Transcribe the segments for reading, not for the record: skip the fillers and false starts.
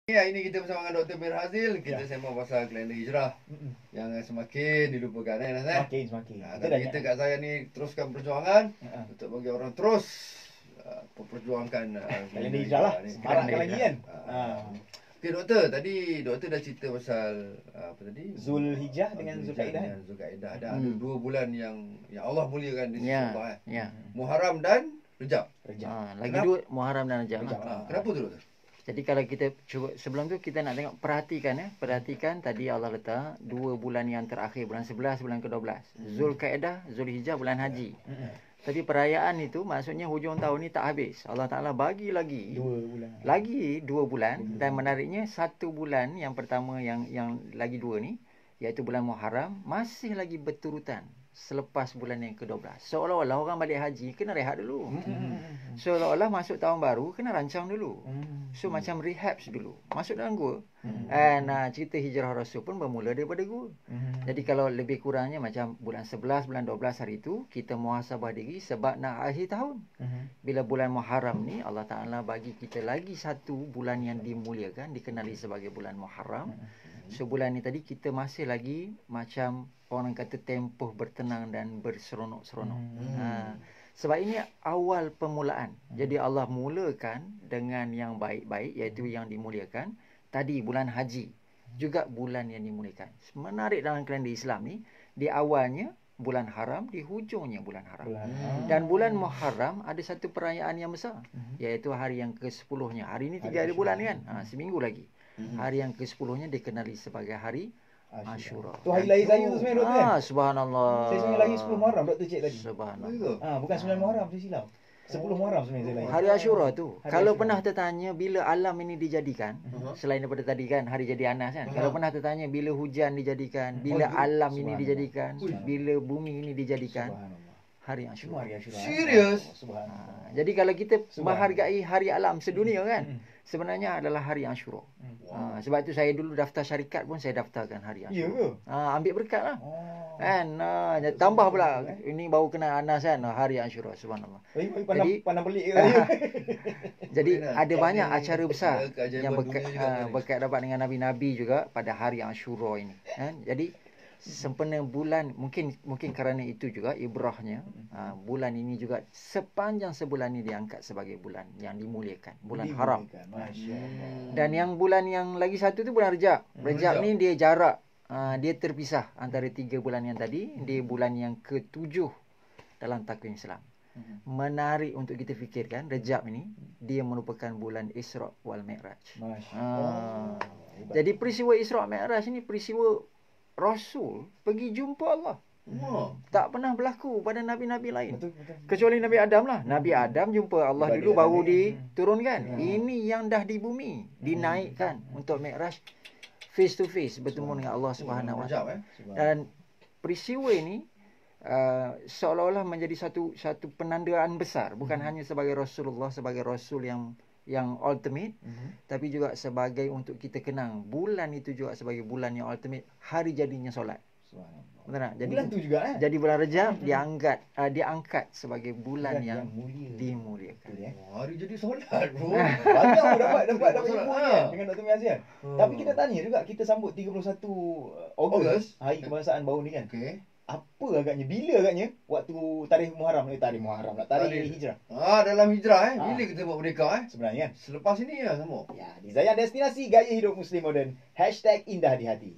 Ya, ini kita bersama dengan Dr. Mir Hazil. Kita sembang pasal kalender hijrah yang semakin dilupakan Nas. Semakin. Tapi kita kat saya ni teruskan perjuangan untuk bagi orang terus memperjuangkan kalender hijrah lah. Semarakkan lagi kan. Okey doktor, tadi doktor dah cerita pasal apa tadi? Zulhijjah dengan Zulkaidah. Ada 2 bulan yang Allah muliakan di sisi Allah. Muharram dan Rejab. Lagi dua, Muharram dan Rejab. Kenapa tu doktor? Jadi kalau kita cuba, sebelum tu kita nak tengok, perhatikan tadi Allah letak 2 bulan yang terakhir, bulan 11, bulan ke-12. Zulkaidah, Zulhijjah, bulan haji. Tapi perayaan itu maksudnya hujung tahun ni tak habis. Allah Ta'ala bagi lagi 2 bulan. Lagi 2 bulan dan menariknya 1 bulan yang pertama yang lagi 2 ni, iaitu bulan Muharram, masih lagi berturutan selepas bulan yang ke-12. Seolah-olah orang balik haji kena rehat dulu. Seolah-olah masuk tahun baru kena rancang dulu. So macam rehab dulu. Masuk dalam gua. And cerita hijrah Rasul pun bermula daripada gua. Jadi kalau lebih kurangnya macam bulan 11, bulan 12 hari itu kita muhasabah diri sebab nak akhir tahun. Bila bulan Muharram ni Allah Ta'ala bagi kita lagi 1 bulan yang dimuliakan, dikenali sebagai bulan Muharram. So bulan ni tadi kita masih lagi macam orang kata tempoh bertenang dan berseronok-seronok. Sebab ini awal permulaan. Jadi Allah mulakan dengan yang baik-baik, iaitu yang dimuliakan. Tadi bulan haji, juga bulan yang dimuliakan. Menarik dalam kalender Islam ni, di awalnya bulan haram, di hujungnya bulan haram. Dan bulan Muharram ada satu perayaan yang besar, iaitu hari yang ke-10-nya. Hari ni 3 hari bulan kan? Seminggu lagi. Hari yang ke-10-nya dikenali sebagai hari Ashura. Tu hari lahir saya tu sebenarnya doktor kan? Subhanallah. Saya sebenarnya lahir 10 Muharram doktor cek tadi. Subhanallah. Bukan 9 Muharram, saya silap. 10 Muharram sebenarnya saya lahir. Hari Ashura tu. Hari Kalau Ashura. pernah tertanya bila alam ini dijadikan, selain daripada tadi kan hari jadi Anas kan. Kalau pernah tertanya bila hujan dijadikan, bila alam ini dijadikan, bila bumi ini dijadikan, hari Ashura. Hari Ashura. Serius? Subhanallah. Jadi kalau kita menghargai hari alam sedunia kan, sebenarnya adalah hari Ashura. Sebab itu saya dulu daftar syarikat pun saya daftarkan hari Ya Ashura. ke? Ambil berkat lah. Kan? Tambah pula. Ini baru kena Anas kan, hari Ashura. Subhanallah. Jadi pandang pelik ke? Jadi ada banyak acara besar keajaiban yang dunia juga ada ni. berkait dapat dengan Nabi-Nabi juga pada hari Ashura ini. Kan? Jadi sempena bulan, mungkin kerana itu juga ibrahnya, bulan ini juga sepanjang sebulan ini diangkat sebagai bulan yang dimuliakan, bulan haram. Masya-Allah. Dan yang bulan yang lagi satu tu bulan Rejab. Rejab ni dia jarak, dia terpisah antara 3 bulan yang tadi. Dia bulan yang ke-7 dalam takwim Islam. Menarik untuk kita fikirkan, Rejab ini dia merupakan bulan Isra wal Mi'raj. Masya-Allah. Jadi peristiwa Isra Mi'raj ini peristiwa Rasul pergi jumpa Allah. Tak pernah berlaku pada nabi-nabi lain. Betul. Kecuali Nabi Adam lah. Nabi Adam jumpa Allah Ibadat dulu baru Adam. diturunkan. Ini yang dah di bumi, dinaikkan untuk Mi'raj, face to face bertemu dengan Allah Subhanahu Wa Taala. Dan peristiwa ini seolah-olah menjadi satu penandaan besar, bukan hanya sebagai Rasulullah, sebagai Rasul yang ultimate, tapi juga sebagai untuk kita kenang bulan itu juga sebagai bulan yang ultimate, hari jadinya solat. Subhanallah. Betul tak? Jadi Bulan tu juga jadi bulan Rejab diangkat sebagai bulan yang mulia. dimuliakan. Hari jadi solat bro. Banyak dapat ilmu Solat, ni kan dengan Dr. Miazia. Tapi kita tanya juga, kita sambut 31 Ogos, Hari Kebangsaan baru ni kan. Okey. Apa agaknya, bila agaknya waktu tarikh Muharram lah, tarikh hijrah. Dalam hijrah bila kita buat merdeka Sebenarnya kan. Selepas ini ya sama. Ya, di Zayan Destinasi Gaya Hidup Muslim Moden. #Indah di Hati.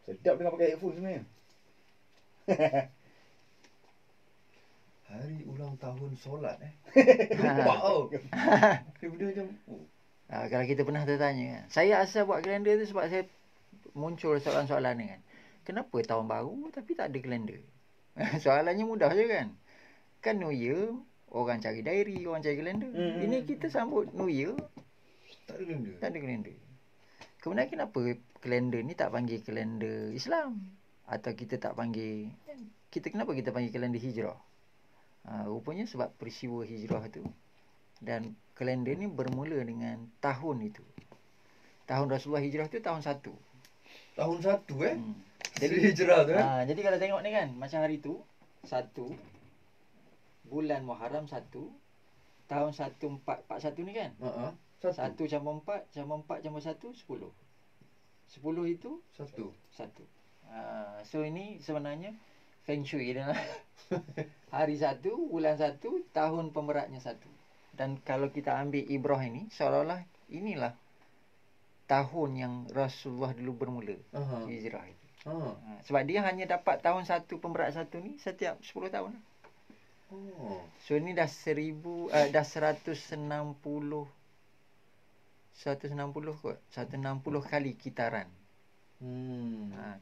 Sedap dengan pakai headphone sebenarnya. Hari ulang tahun solat Nampak tau. Dia benda macam Kalau kita pernah tertanya, saya asal buat kalender tu sebab saya muncul soalan-soalan ni kan. Kenapa tahun baru tapi tak ada kalender? Soalannya mudah je kan. Kan New Year, orang cari diary, orang cari kalender. Ini kita sambut New Year, tak ada benda. tak ada kalender. Kemudian kenapa kalender ni tak panggil kalender Islam? Atau kita tak panggil, kenapa kita panggil kalender hijrah? Rupanya sebab peristiwa hijrah tu. Dan kalender ni bermula dengan tahun itu. Tahun Rasulullah hijrah tu tahun 1. Tahun 1 Jadi hijrah tu jadi kalau tengok ni kan, macam hari tu 1 bulan Muharram 1, tahun 1441 ni kan. Satu. 1 campur 4 campur 1 10. 10 itu Satu. 1. So ini sebenarnya Feng Shui dia lah. Hari 1, bulan 1, tahun pemeratnya 1. Dan kalau kita ambil ibrah ini, seolah-olah inilah tahun yang Rasulullah dulu bermula hijrah itu. Sebab dia hanya dapat tahun 1 pemerat 1 ni setiap 10 tahun. So ini dah 160 kot. 160 kali kitaran.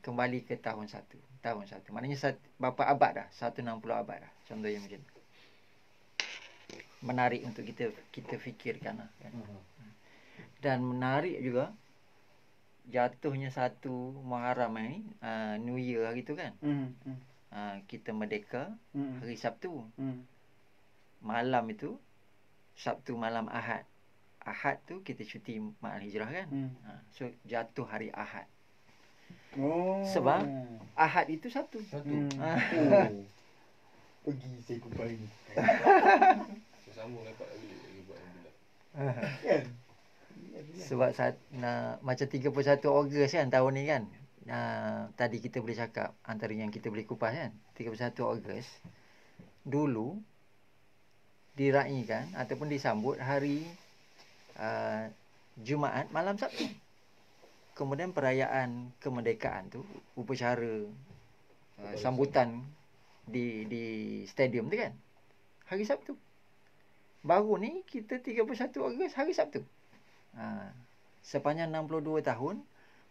Kembali ke tahun 1. Maknanya berapa abad dah? 160 abad dah. Contohnya macam tu. Menarik untuk kita fikirkan lah, kan? Dan menarik juga jatuhnya 1 Muharram ni, New Year hari tu kan. Kita merdeka hari Sabtu. Malam itu Sabtu malam Ahad. Ahad tu kita cuti Ma'al Hijrah kan. So jatuh hari Ahad. Sebab Ahad itu Sabtu. Pergi saya kupai ni. Sambung dapat lagi buat yang bulat. Kan? Sebab macam 31 Ogos kan tahun ni kan. Tadi kita boleh cakap antara yang kita boleh kupas kan. 31 Ogos dulu diraikan ataupun disambut hari Jumaat malam Sabtu. Kemudian perayaan kemerdekaan tu, upacara sambutan di stadium tu kan, hari Sabtu. Baru ni kita 31 Ogos hari Sabtu. Sepanjang 62 tahun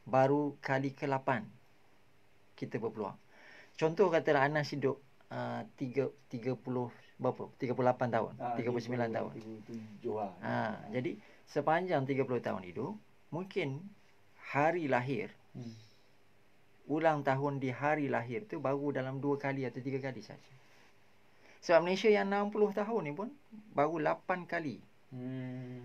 baru kali ke-8 kita berpeluang. Contoh katalah Anas hidup 38 tahun, 39 tahun. Jadi sepanjang 30 tahun hidup, mungkin hari lahir, ulang tahun di hari lahir tu baru dalam 2 kali atau 3 kali saja. Sebab Malaysia yang 60 tahun ni pun baru 8 kali.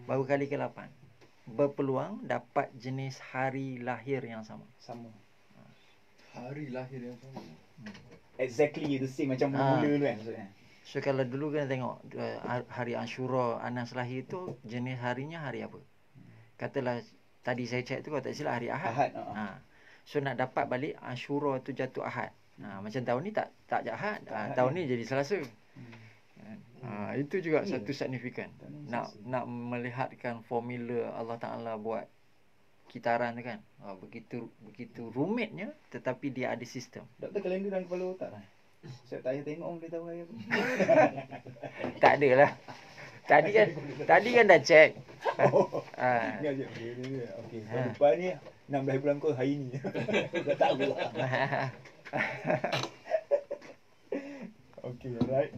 Baru kali ke-8 berpeluang dapat jenis hari lahir yang sama. Hari lahir yang sama. Exactly the same macam mula-mula tu kan maksudnya. So kalau dulu kena tengok hari Ashura Anas lahir tu jenis harinya hari apa. Katalah tadi saya cek tu kalau tak silap hari Ahad. So nak dapat balik Ashura tu jatuh Ahad. Macam tahun ni tak Ahad. Tahun ni jadi Selasa. Itu juga satu signifikan. Nak melihatkan formula Allah Ta'ala buat kitaran tu kan. Begitu rumitnya tetapi dia ada sistem. Doktor kalender dalam kepala otak lah. Saya tak payah tengok boleh tahu saya. Tak adalah. Tadi kan dah cek. Ingat je. Okey, depan ni 16 bulan kau hari ni. Dah tahu lah. Okey, alright.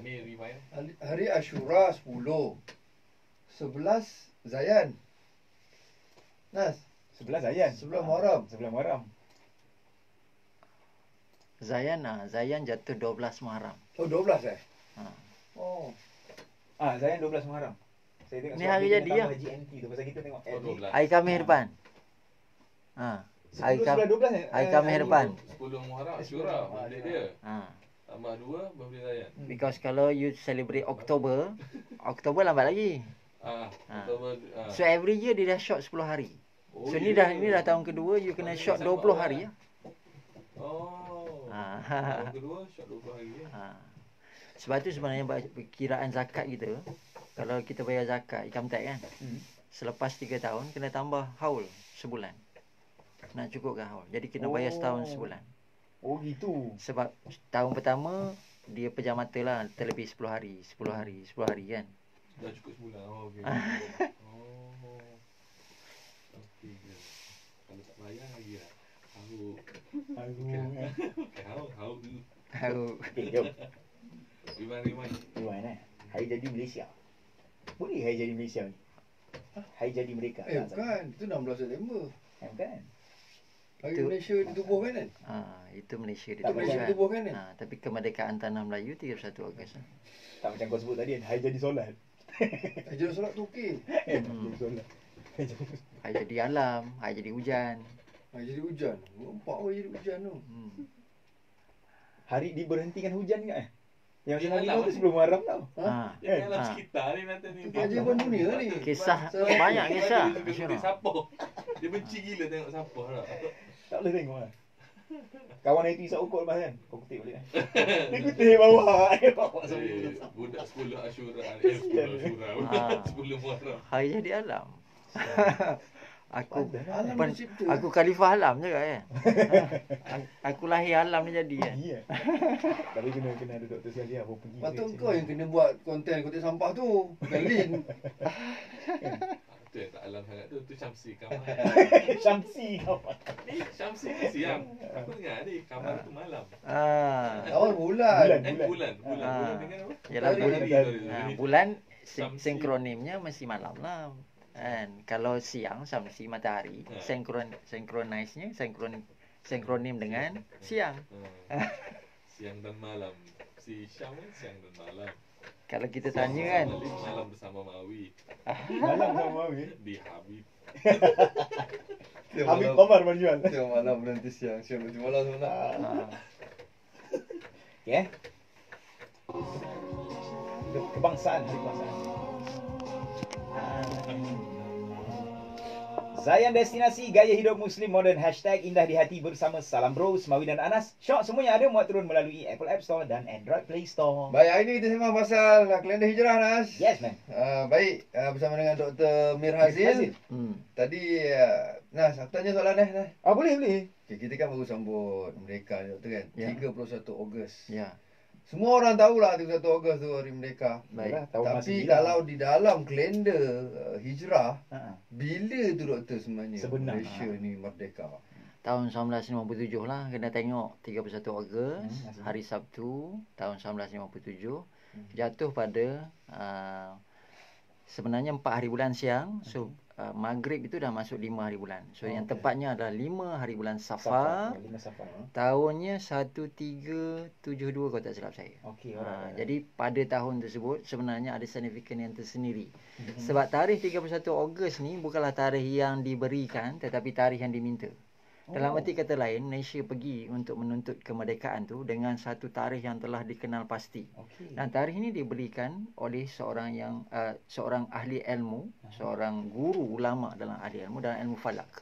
Ni remind. Hari Ashura 10. 11 Zayan. Nas, 11 Zayan. 11 Muharram. 11 Muharram. Zayan jatuh 12 Muharram. Oh, 12 eh? Oh. Zayan 12 Muharram. Saya tengok Ni hari jadi lah. GMT tu pasal kita tengok Oh, 12. Hari Khamis depan. Hari Khamis depan. 10 Muharram Ashura birthday dia. Tambah 2 birthday Zayan. Because kalau you celebrate Oktober lambat lagi. Oktober. So every year dia dah short 10 hari. So ni dah tahun kedua you kena short 20 hari lah. Tahun kedua short 20 hari ya. Sebab tu sebenarnya perkiraan zakat kita, kalau kita bayar zakat income tax kan, selepas 3 tahun kena tambah haul sebulan. Nak cukupkan haul. Jadi kena bayar setahun sebulan. Oh gitu. Sebab tahun pertama dia pejam mata lah terlebih 10 hari kan. Dah cukup sebulan. Okey. Okey ke. Kalau tak bayar lagi lah. Haul. Okey, jom. Remind. Hari jadi Malaysia. Boleh hari jadi Malaysia ni? Hari jadi mereka. Bukan. Itu 16 September. Bukan. Hari Malaysia ditubuhkan kan? Itu Malaysia ditubuhkan kan? Tapi kemerdekaan tanah Melayu 31 Ogos. Tak macam kau sebut tadi kan, hari jadi solat. Hari jadi solat tu okey. Jadi solat. Hari jadi alam, hari jadi hujan. Hari jadi hujan. Nampak hari jadi hujan tu. Hari diberhentikan hujan ke? Yang Sinar Lino tu sebelum Muharram tau. Yang alam sekitar ni nanti ni. Keajaiban dunia ni. Kisah banyak kisah. Dia kutip siapa. Dia benci gila tengok siapa lah. Tak boleh tengok lah. Kawan itu isap ukur lepas kan. Kau kutip balik kan. Dia kutip bawah. Budak 10 Asyura. 10 Asyura. Budak 10 Muharram. Hari jadi alam. Alam dicipta. Aku khalifah alam juga kan. Aku lahir alam ni jadi kan. Iya. Tapi kena ada Dr. Syahlia baru pergi. Patut kau yang kena buat konten kutip sampah tu. Bukan Lin. Tu yang tak alam sangat tu Syamsi Kamar. Syamsi kau. Ni Syamsi ni siang. Aku dengar ni Kamar tu malam. Awal bulan. Bulan dengan apa? Yalah Hari. bulan Syamsi. sinkronimnya mesti malam lah. Kan kalau siang Syamsi matahari, sinkronim dengan siang. Siang dan malam. Si Syam kan siang dan malam. Kalau kita tanya kan, Malam bersama Mawi Malam sama Mawi. di Habib. Habib Omar menjual. Siang malam nanti siang nanti malam sebenarnya. Okay. Kebangsaan, hari kebangsaan. Zayan Destinasi Gaya Hidup Muslim Modern #Indah di Hati bersama Salam Bros, Mawi dan Anas. Syok semuanya ada muat turun melalui Apple App Store dan Android Play Store. Baik, hari ini kita sembang pasal kalender hijrah, Nas. Yes, man. Baik, bersama dengan Dr. Mir Hazil. Tadi, Nas, aku tanya soalan Nas. Boleh. Okay, kita kan baru sambut Merdeka ni, Doktor kan? Ya. 31 Ogos. ya, Semua orang tahulah 31 Ogos tu hari Merdeka. baik. Tapi kalau di dalam kalender hijrah, Ha. bila tu Doktor sebenarnya Sebenar. Malaysia ni merdeka? Tahun 1957 lah, kena tengok 31 Ogos, masih. hari Sabtu, tahun 1957. Jatuh pada sebenarnya 4 hari bulan siang. So Maghrib itu dah masuk 5 hari bulan. So yang tepatnya adalah 5 hari bulan Safar. 5 Safar. Tahunnya 1372 kalau tak silap saya. Okey, Jadi pada tahun tersebut sebenarnya ada signifikan yang tersendiri. Sebab tarikh 31 Ogos ni bukanlah tarikh yang diberikan tetapi tarikh yang diminta. Dalam arti kata lain, Malaysia pergi untuk menuntut kemerdekaan tu dengan satu tarikh yang telah dikenal pasti. Okey. Dan tarikh ini diberikan oleh seorang ahli ilmu, seorang guru ulama dalam ahli ilmu dalam ilmu falak.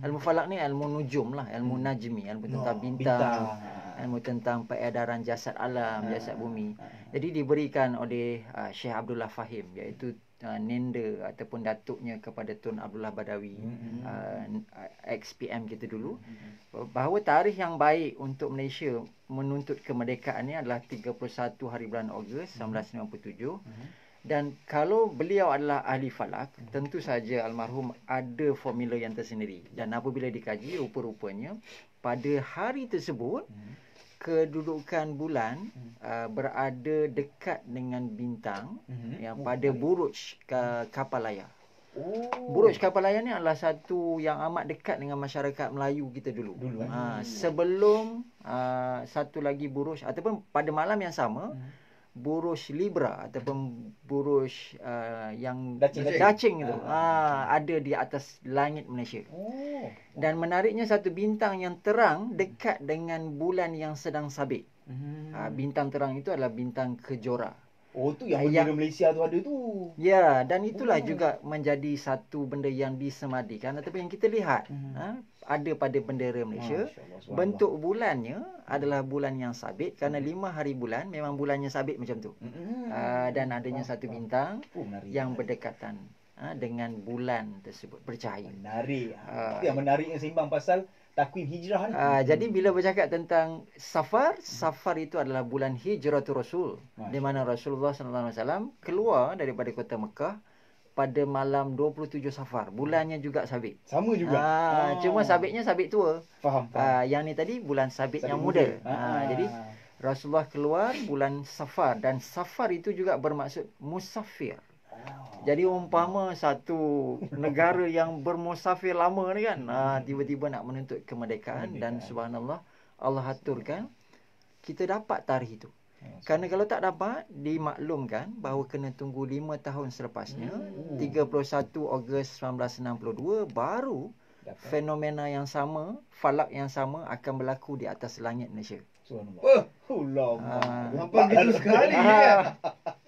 Ilmu falak ni ilmu nujum lah, ilmu najmi, ilmu tentang bintang, ilmu tentang peredaran jasad alam, jasad bumi. Jadi diberikan oleh Syekh Abdullah Fahim, iaitu nenda ataupun datuknya kepada Tun Abdullah Badawi, XPM kita dulu, bahawa tarikh yang baik untuk Malaysia menuntut kemerdekaan ni adalah 31 hari bulan Ogos 1997. Dan kalau beliau adalah ahli falak, tentu saja almarhum ada formula yang tersendiri. Dan apabila dikaji, rupa-rupanya pada hari tersebut kedudukan bulan berada dekat dengan bintang yang pada buruj kapal layar. Buruj kapal layar ni adalah satu yang amat dekat dengan masyarakat Melayu kita dulu. Sebelum satu lagi buruj ataupun pada malam yang sama, buruj Libra ataupun buruj yang dacing itu ada di atas langit Malaysia. Dan menariknya satu bintang yang terang dekat dengan bulan yang sedang sabit. Bintang terang itu adalah bintang Kejora. Tu yang bendera Malaysia tu ada tu. Ya, dan itulah juga menjadi satu benda yang disemadikan ataupun yang kita lihat ada pada bendera Malaysia. Bentuk bulannya adalah bulan yang sabit kerana 5 hari bulan memang bulannya sabit macam tu. Dan adanya satu bintang yang berdekatan dengan bulan tersebut bercahaya. Menarik. Itu yang menariknya seimbang pasal takwim hijrah ni. Jadi bila bercakap tentang Safar itu adalah bulan Hijratul Rasul, di mana Rasulullah SAW keluar daripada kota Mekah pada malam 27 Safar. Bulannya juga sabit. Sama juga. Cuma sabitnya sabit tua. Faham. Yang ni tadi bulan sabit yang muda. Jadi Rasulullah keluar bulan Safar, dan Safar itu juga bermaksud musafir. Jadi umpama satu negara yang bermusafir lama ni kan, tiba-tiba nak menuntut kemerdekaan, dan subhanallah Allah aturkan kita dapat tarikh itu. Kerana kalau tak dapat, dimaklumkan bahawa kena tunggu 5 tahun selepasnya, 31 Ogos 1962 baru fenomena yang sama, falak yang sama akan berlaku di atas langit Malaysia. Subhanallah. Wah, Ulama. nampak gitu sekali Ah. ya.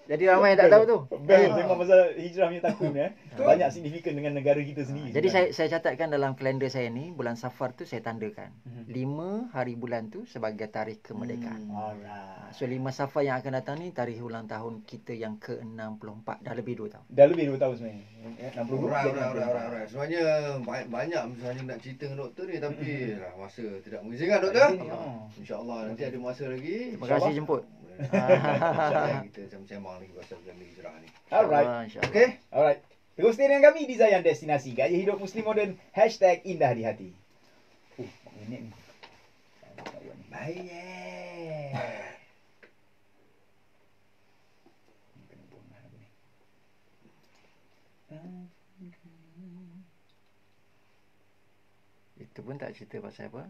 Jadi ramai yang tak tahu tu. Best memang pasal hijrah punya takvim ya. Banyak signifikan dengan negara kita sendiri. Jadi saya catatkan dalam kalender saya ni, bulan Safar tu saya tandakan. 5 hari bulan tu sebagai tarikh kemerdekaan. Alright. So 5 Safar yang akan datang ni tarikh ulang tahun kita yang ke-64. Dah lebih 2 tahun. Dah lebih 2 tahun sebenarnya. 62. Alright. Sebenarnya banyak sebenarnya nak cerita dengan doktor ni, tapi lah masa tidak mengizinkan doktor. InsyaAllah nanti ada masa lagi. Terima kasih jemput. InsyaAllah kita sembang lagi pasal benda hijrah ni. Alright. InsyaAllah. Okey. Alright. Terus stay dengan kami di Zayan Destinasi Gaya Hidup Muslim Modern #Indah di Hati. 4 minit ni. Baik. Itu pun tak cerita pasal apa.